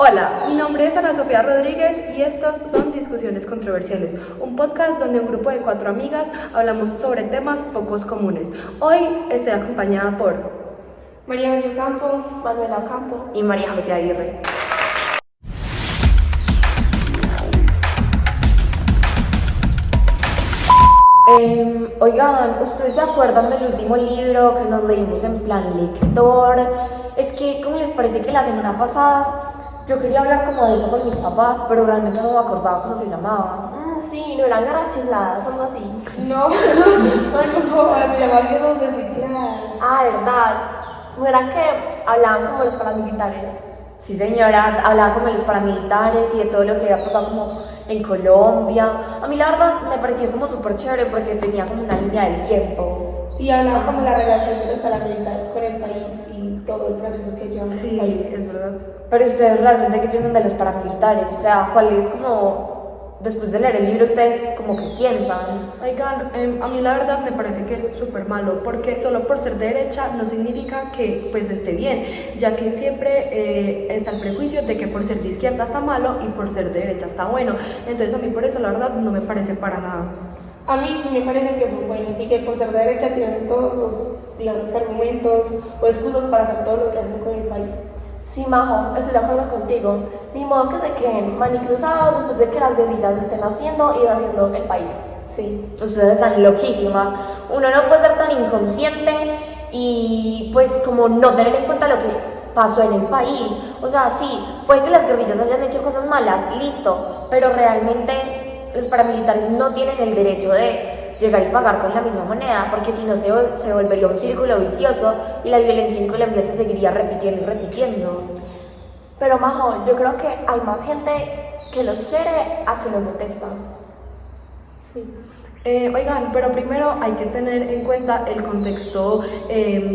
Hola, mi nombre es Ana Sofía Rodríguez y estos son Discusiones Controversiales, un podcast donde un grupo de 4 amigas hablamos sobre temas pocos comunes. Hoy estoy acompañada por María José Campo, Manuela Campo y María José Aguirre. Oigan, ¿ustedes se acuerdan del último libro que nos leímos en plan lector? Es que, ¿cómo les parece que la semana pasada yo quería hablar como de eso con mis papás, pero realmente no me acordaba cómo se llamaba? Sí, no eran guerras chifladas o algo así. No, no, se llamaban guerras recicladas. Ah, verdad. ¿No era que hablaban como los paramilitares? Sí, señora, hablaba como de los paramilitares y de todo lo que había pasado como en Colombia. A mí la verdad me pareció como súper chévere porque tenía como una línea del tiempo. Sí, hablaba como la relación de los paramilitares con el país y todo el proceso que llevan Sí, el país. es verdad. Pero ustedes realmente, ¿qué piensan de los paramilitares? O sea, ¿cuál es como, después de leer el libro, ustedes como que piensan? Oigan, a mí la verdad me parece que es súper malo, porque solo por ser de derecha no significa que pues esté bien, ya que siempre está el prejuicio de que por ser de izquierda está malo y por ser de derecha está bueno. Entonces a mí por eso la verdad no me parece para nada. A mí sí me parece que son buenos y que por ser de derecha tienen todos los, digamos, argumentos o excusas para hacer todo lo que hacen con el país. Sí, Majo, estoy de acuerdo contigo. Ni modo que se queden manicruzados después de que las guerrillas estén haciendo y haciendo el país. Sí. Ustedes están loquísimas. Uno no puede ser tan inconsciente y pues como no tener en cuenta lo que pasó en el país. O sea, sí, puede que las guerrillas hayan hecho cosas malas, listo, pero realmente los paramilitares no tienen el derecho de llegar y pagar con la misma moneda, porque si no se volvería un círculo vicioso y la violencia en Colombia se seguiría repitiendo y repitiendo. Pero Majo, yo creo que hay más gente que los quiere a que los detesta. Sí. Oigan, pero primero hay que tener en cuenta el contexto,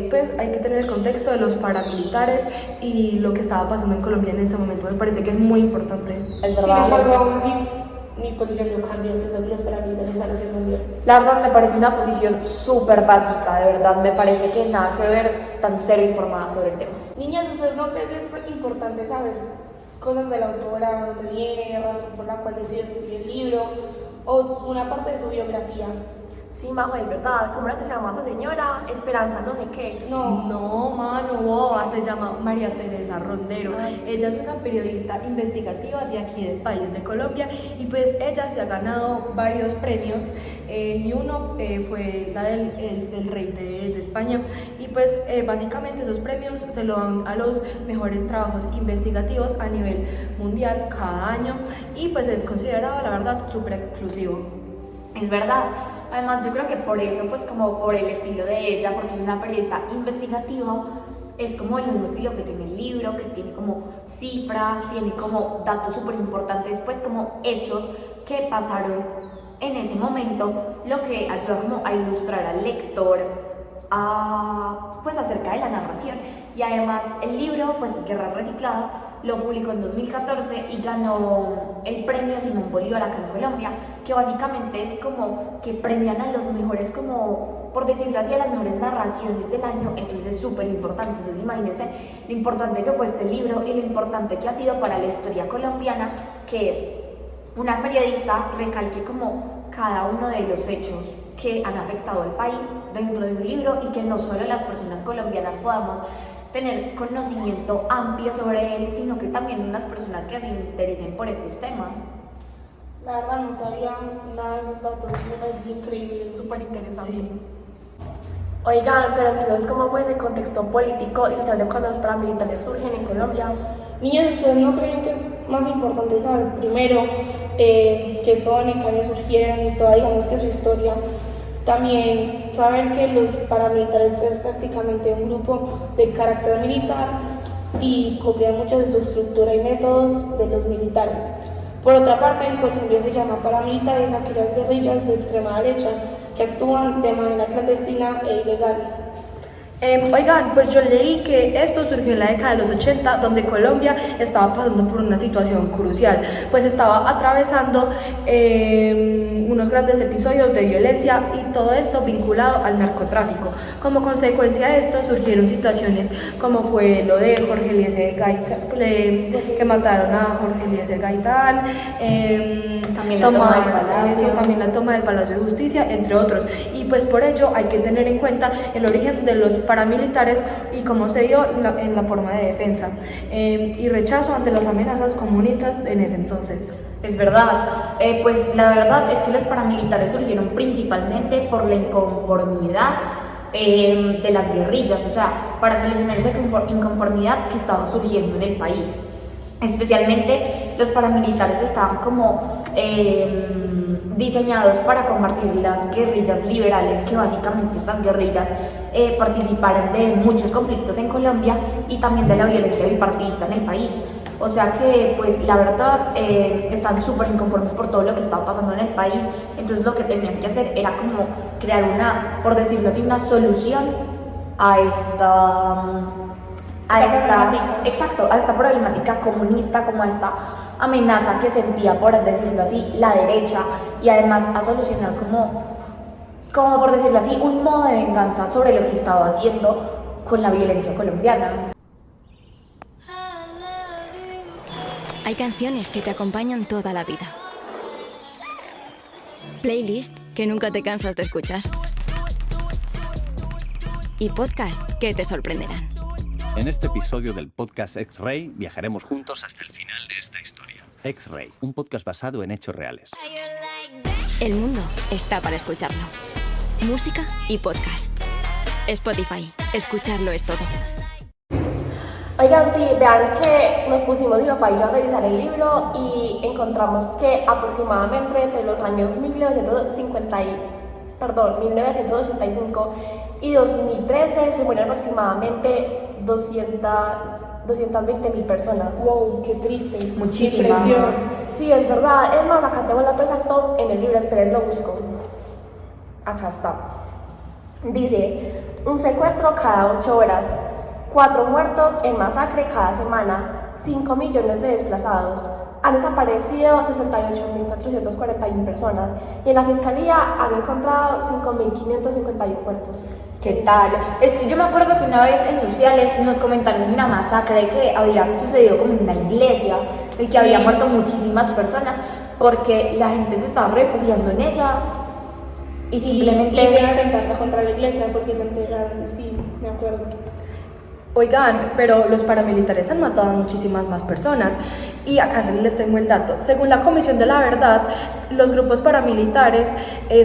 pues hay que tener el contexto de los paramilitares y lo que estaba pasando en Colombia en ese momento. Me parece que es muy importante. Es Sin verdad. embargo, aún así, mi posición no cambia, pienso que los paramilitares están haciendo bien. La verdad me parece una posición súper básica, de verdad me parece que nada que ver, están cero informadas sobre el tema. Niñas, ¿ustedes no creen que es importante saber cosas de la autora, dónde viene, razón por la cual decidió escribir el libro, o una parte de su biografía? Sí, Majo, es verdad. ¿Cómo era que se llama esa señora? Esperanza, no sé qué. No, mano, boba, se llama María Teresa Rondero. Ella es una periodista investigativa de aquí del país de Colombia y pues ella se ha ganado varios premios y uno fue la del rey de España y pues básicamente esos premios se lo dan a los mejores trabajos investigativos a nivel mundial cada año y pues es considerado la verdad súper exclusivo. Es verdad. Además, yo creo que por eso, pues como por el estilo de ella, porque es una periodista investigativa, es como el mismo estilo que tiene el libro, que tiene como cifras, tiene como datos súper importantes, pues como hechos que pasaron en ese momento, lo que ayuda como a ilustrar al lector pues acerca de la narración. Y además el libro, pues Guerras Recicladas, lo publicó en 2014 y ganó el premio Simón Bolívar acá en Colombia, que básicamente es como que premian a los mejores, como por decirlo así, a las mejores narraciones del año. Entonces es súper importante. Entonces imagínense lo importante que fue este libro y lo importante que ha sido para la historia colombiana que una periodista recalque como cada uno de los hechos que han afectado al país dentro de un libro y que no solo las personas colombianas podamos tener conocimiento amplio sobre él, sino que también unas personas que se interesen por estos temas. La verdad no sabía nada de esos datos, me parece increíble, súper interesante. Sí. Oigan, pero entonces, ¿cómo fue ese contexto político y social de cuando los paramilitares surgen en Colombia? Niños, ¿ustedes no creen que es más importante saber primero qué son, en qué año surgieron y toda, digamos, que su historia? También saber que los paramilitares es prácticamente un grupo de carácter militar y copian mucho de su estructura y métodos de los militares. Por otra parte, en Colombia se llama paramilitares aquellas guerrillas de extrema derecha que actúan de manera clandestina e ilegal. Oigan, pues yo leí que esto surgió en la década de los 80, donde Colombia estaba pasando por una situación crucial, pues estaba atravesando unos grandes episodios de violencia y todo esto vinculado al narcotráfico. Como consecuencia de esto surgieron situaciones como fue lo de Jorge Eliezer Gaitán, que mataron a Jorge Eliezer Gaitán, También la toma del Palacio. también la toma del Palacio de Justicia, entre otros. Y pues por ello hay que tener en cuenta el origen de los paramilitares y cómo se dio en la forma de defensa y rechazo ante las amenazas comunistas en ese entonces. Es verdad, pues la verdad es que los paramilitares surgieron principalmente por la inconformidad de las guerrillas, o sea, para solucionar esa inconformidad que estaba surgiendo en el país. Especialmente los paramilitares estaban como diseñados para combatir las guerrillas liberales, que básicamente estas guerrillas participaron de muchos conflictos en Colombia y también de la violencia bipartidista en el país. O sea que, pues, la verdad, están súper inconformes por todo lo que estaba pasando en el país. Entonces, lo que tenían que hacer era como crear una, por decirlo así, una solución a esta problemática comunista, como a esta amenaza que sentía, por decirlo así, la derecha, y además a solucionar como por decirlo así, un modo de venganza sobre lo que estaba haciendo con la violencia colombiana. Hay canciones que te acompañan toda la vida. Playlist que nunca te cansas de escuchar. Y podcast que te sorprenderán. En este episodio del podcast X-Ray viajaremos juntos hasta el final de esta historia. X-Ray, un podcast basado en hechos reales. El mundo está para escucharlo. Música y podcast. Spotify, escucharlo es todo. Oigan, sí, vean que nos pusimos mi papá y yo a revisar el libro y encontramos que aproximadamente entre los años 1985 y 2013 se mueren aproximadamente 220.000 personas. Wow, qué triste. Muchísimas. Impresión. Sí, es verdad. Es más, acá tengo el dato exacto en el libro, esperen, lo busco. Acá está. Dice, un secuestro cada 8 horas, 4 muertos en masacre cada semana, 5 millones de desplazados. Han desaparecido 68.441 personas y en la fiscalía han encontrado 5.551 cuerpos. ¿Qué tal? Yo me acuerdo que una vez en sociales nos comentaron de una masacre que había sucedido como en una iglesia y que había muerto muchísimas personas porque la gente se estaba refugiando en ella y simplemente... Y hicieron atentar contra la iglesia porque se enteraron, sí, me acuerdo. Oigan, pero los paramilitares han matado a muchísimas más personas y acá les tengo el dato. Según la Comisión de la Verdad, los grupos paramilitares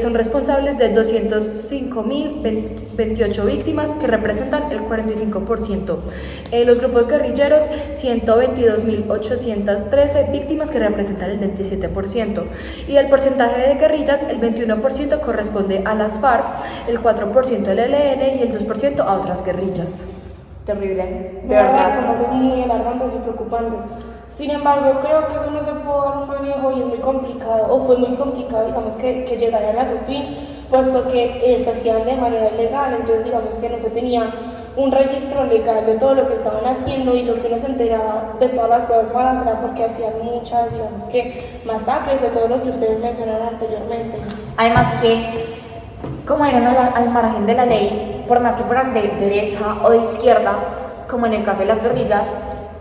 son responsables de 205.028 víctimas que representan el 45%. Los grupos guerrilleros, 122.813 víctimas que representan el 27%. Y el porcentaje de guerrillas, el 21% corresponde a las FARC, el 4% al ELN y el 2% a otras guerrillas. Terrible, De verdad, son datos muy alarmantes y preocupantes. Sin embargo, creo que eso no se pudo dar un manejo y es muy complicado, o fue muy complicado, digamos, que llegaran a su fin, puesto que se hacían de manera ilegal, entonces digamos que no se tenía un registro legal de todo lo que estaban haciendo y lo que uno se enteraba de todas las cosas malas era porque hacían muchas, digamos que masacres de todo lo que ustedes mencionaron anteriormente. Además que, como eran al margen de la ley, por más que fueran de derecha o de izquierda, como en el caso de las guerrillas,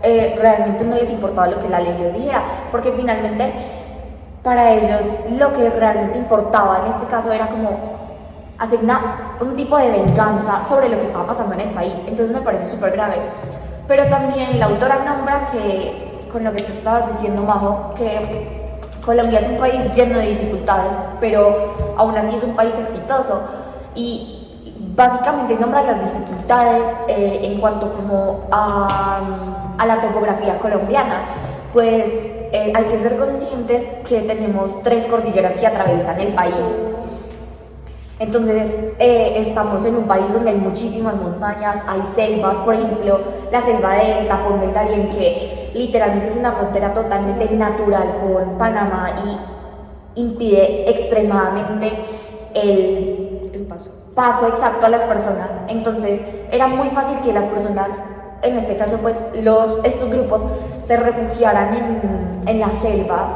realmente no les importaba lo que la ley les dijera, porque finalmente para ellos lo que realmente importaba en este caso era como hacer un tipo de venganza sobre lo que estaba pasando en el país. Entonces me parece súper grave. Pero también la autora nombra que, con lo que tú estabas diciendo, Majo, que Colombia es un país lleno de dificultades, pero aún así es un país exitoso. Y básicamente nombra las dificultades en cuanto como a la topografía colombiana. Pues hay que ser conscientes que tenemos 3 cordilleras que atraviesan el país. Entonces estamos en un país donde hay muchísimas montañas, hay selvas, por ejemplo, la selva del Tapón del Darién, que literalmente es una frontera totalmente natural con Panamá y impide extremadamente el paso exacto a las personas. Entonces era muy fácil que las personas, en este caso pues estos grupos, se refugiaran en las selvas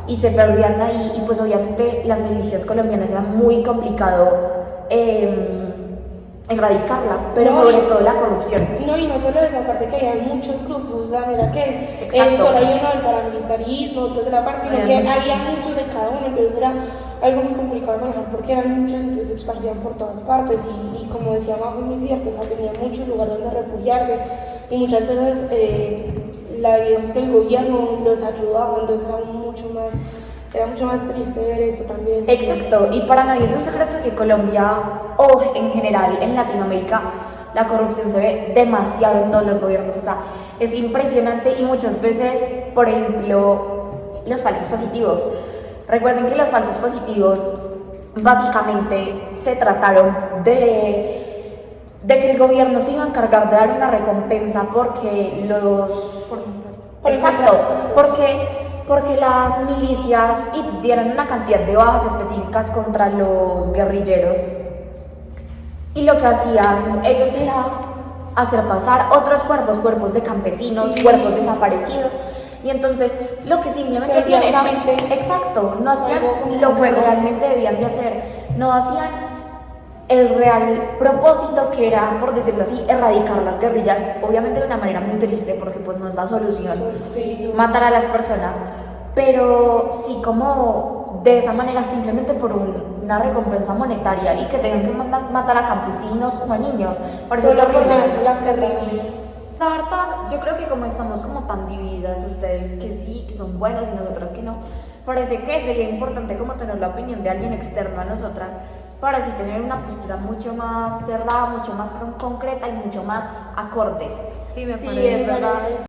y se perdían ahí, y pues obviamente las milicias colombianas era muy complicado erradicarlas, pero No, sobre todo la corrupción. No, y no solo eso, aparte que había muchos grupos, o sea, no era que Exacto. solo hay uno del paramilitarismo, otros de la par, sino Había que muchos. había muchos de cada uno, entonces era algo muy complicado de manejar porque eran muchos, entonces se esparcían por todas partes y como decía Majo, es muy cierto, o sea, tenía mucho lugar donde refugiarse y muchas veces digamos que el gobierno los ayudaba, entonces era mucho más triste ver eso también. Exacto, y para nadie es un secreto que Colombia, o en general en Latinoamérica, la corrupción se ve demasiado en todos los gobiernos, o sea, es impresionante, y muchas veces, por ejemplo, los falsos positivos. Recuerden que los falsos positivos básicamente se trataron de que el gobierno se iba a encargar de dar una recompensa porque exacto, porque las milicias dieran una cantidad de bajas específicas contra los guerrilleros, y lo que hacían ellos era hacer pasar otros cuerpos de campesinos, Sí. cuerpos desaparecidos, y entonces lo que simplemente Se hacían hacía era, un chiste. exacto, no hacían Algo como lo un que juego. realmente debían de hacer, no hacían el real propósito, que era, por decirlo así, erradicar las guerrillas, obviamente de una manera muy triste, porque pues no es la solución Sí, matar a las personas, pero sí como de esa manera, simplemente por una recompensa monetaria, y que tengan que matar a campesinos o a niños. Parece solo por terrible. ganarse la terrible. La verdad, yo creo que como estamos como tan divididas, ustedes que sí, que son buenos y nosotras que no, parece que sería importante como tener la opinión de alguien externo a nosotras, para así tener una postura mucho más cerrada, mucho más concreta y mucho más acorde. Sí, me Sí, parece. es verdad.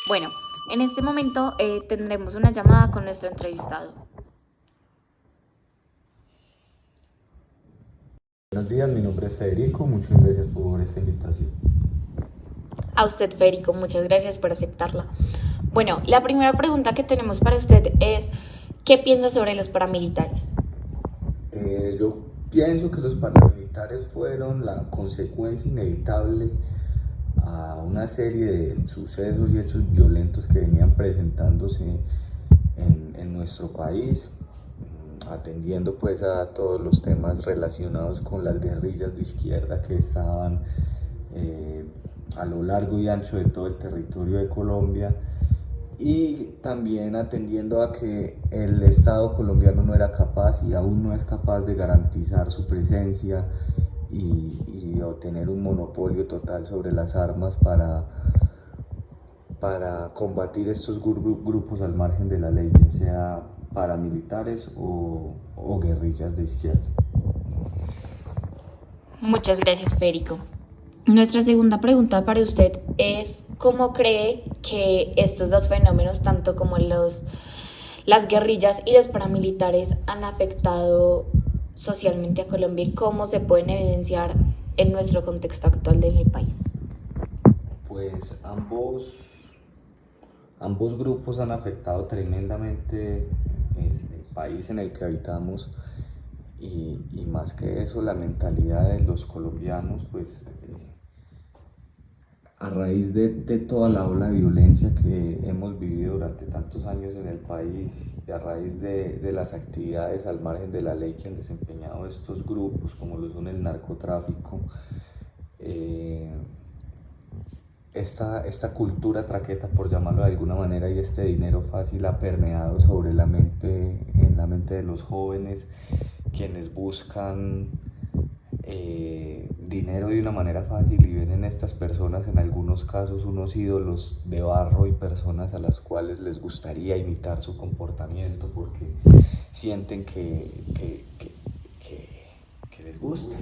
Bueno, en este momento tendremos una llamada con nuestro entrevistado. Buenos días, mi nombre es Federico, muchas gracias por esta invitación. A usted, Federico, muchas gracias por aceptarla. Bueno, la primera pregunta que tenemos para usted es, ¿qué piensa sobre los paramilitares? Yo pienso que los paramilitares fueron la consecuencia inevitable a una serie de sucesos y hechos violentos que venían presentándose en nuestro país, atendiendo pues a todos los temas relacionados con las guerrillas de izquierda que estaban a lo largo y ancho de todo el territorio de Colombia, y también atendiendo a que el Estado colombiano no era capaz y aún no es capaz de garantizar su presencia y obtener un monopolio total sobre las armas para combatir estos grupos al margen de la ley, bien sea paramilitares o guerrillas de izquierda. Muchas gracias, Federico. Nuestra segunda pregunta para usted es, ¿cómo cree que estos dos fenómenos, tanto como las guerrillas y los paramilitares, han afectado socialmente a Colombia, y cómo se pueden evidenciar en nuestro contexto actual del país? Pues ambos grupos han afectado tremendamente el país en el que habitamos, y más que eso, la mentalidad de los colombianos, pues a raíz de toda la ola de violencia que hemos vivido durante tantos años en el país, y a raíz de las actividades al margen de la ley que han desempeñado estos grupos, como lo son el narcotráfico, esta cultura traqueta, por llamarlo de alguna manera, y este dinero fácil ha permeado en la mente de los jóvenes, quienes buscan dinero de una manera fácil, y ven en estas personas, en algunos casos, unos ídolos de barro y personas a las cuales les gustaría imitar su comportamiento porque sienten que les gusta.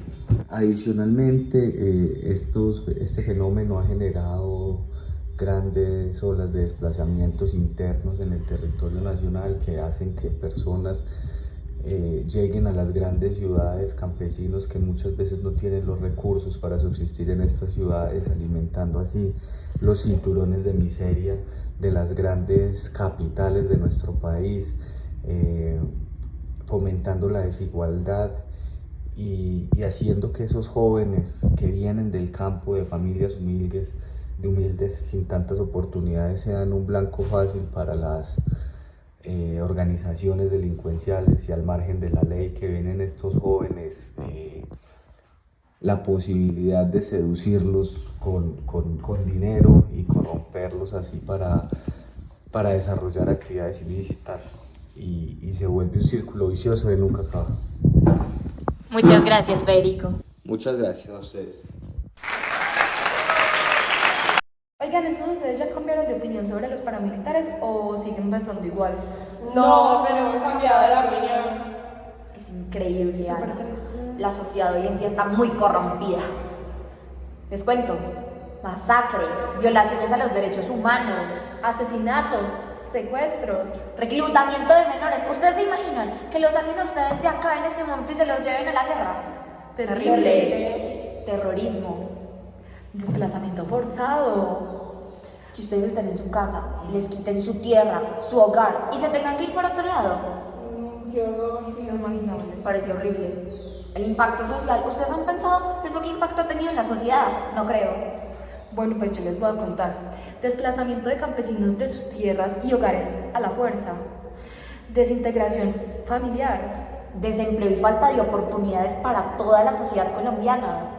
Adicionalmente, este fenómeno ha generado grandes olas de desplazamientos internos en el territorio nacional, que hacen que personas lleguen a las grandes ciudades, campesinos que muchas veces no tienen los recursos para subsistir en estas ciudades, alimentando así los cinturones de miseria de las grandes capitales de nuestro país, fomentando la desigualdad y haciendo que esos jóvenes que vienen del campo, de familias humildes, sin tantas oportunidades, sean un blanco fácil para las organizaciones delincuenciales, y al margen de la ley, que ven en estos jóvenes la posibilidad de seducirlos con dinero y corromperlos así para desarrollar actividades ilícitas, y se vuelve un círculo vicioso que nunca acaba. Muchas gracias, Federico. Muchas gracias a ustedes. Oigan, entonces ¿ustedes ya cambiaron de opinión sobre los paramilitares o siguen pensando igual? No, pero hemos cambiado de opinión. Es increíble, Súper Ana. triste. La sociedad hoy en día está muy corrompida. Les cuento, masacres, violaciones a los derechos humanos, Asesinatos, secuestros. reclutamiento de menores. ¿Ustedes se imaginan que los saquen a ustedes de acá en este momento y se los lleven a la guerra? Terrible. Terrorismo. Desplazamiento forzado. Que ustedes estén en su casa, les quiten su tierra, su hogar y se tengan que ir para otro lado. Sí, inimaginable. Me parece horrible. El impacto social. ¿Ustedes han pensado eso qué impacto ha tenido en la sociedad? No creo. Bueno, pues yo les voy a contar. Desplazamiento de campesinos de sus tierras y hogares a la fuerza. Desintegración familiar. Desempleo y falta de oportunidades para toda la sociedad colombiana.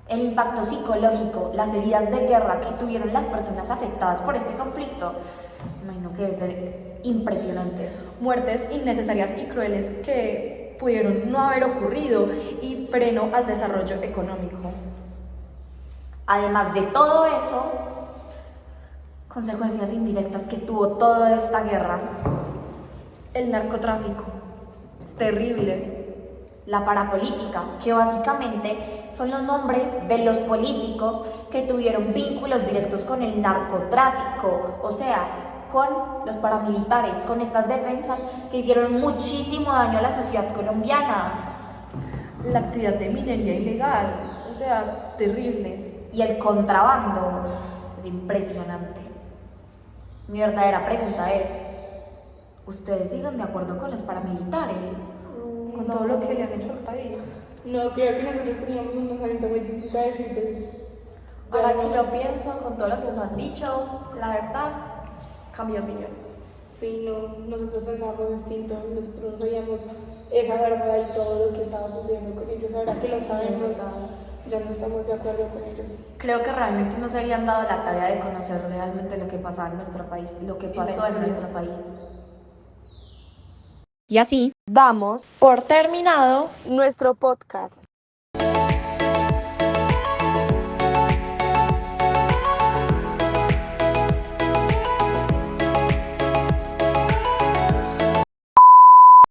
El impacto psicológico, las heridas de guerra que tuvieron las personas afectadas por este conflicto, imagino que debe ser impresionante. Muertes innecesarias y crueles que pudieron no haber ocurrido y freno al desarrollo económico. Además de todo eso, consecuencias indirectas que tuvo toda esta guerra, El narcotráfico. Terrible. la parapolítica, que básicamente son los nombres de los políticos que tuvieron vínculos directos con el narcotráfico, o sea, con los paramilitares, con estas defensas que hicieron muchísimo daño a la sociedad colombiana. La actividad de minería ilegal. O sea, terrible. Y el contrabando es impresionante. Mi verdadera pregunta es, ¿ustedes siguen de acuerdo con los paramilitares? Con todo lo que le han hecho al país. No, creo que nosotros teníamos un pensamiento muy distinto a eso y pues... Ahora que lo pienso, con todo lo que nos han dicho, la verdad, cambio de opinión. Sí, no, nosotros pensábamos distinto, nosotros no sabíamos esa verdad y todo lo que estaba sucediendo con ellos. Ahora que lo sabemos, ya no estamos de acuerdo con ellos. Creo que realmente no se habían dado la tarea de conocer realmente lo que pasaba en nuestro país, lo que pasó en nuestro país. Y así Damos por terminado nuestro podcast.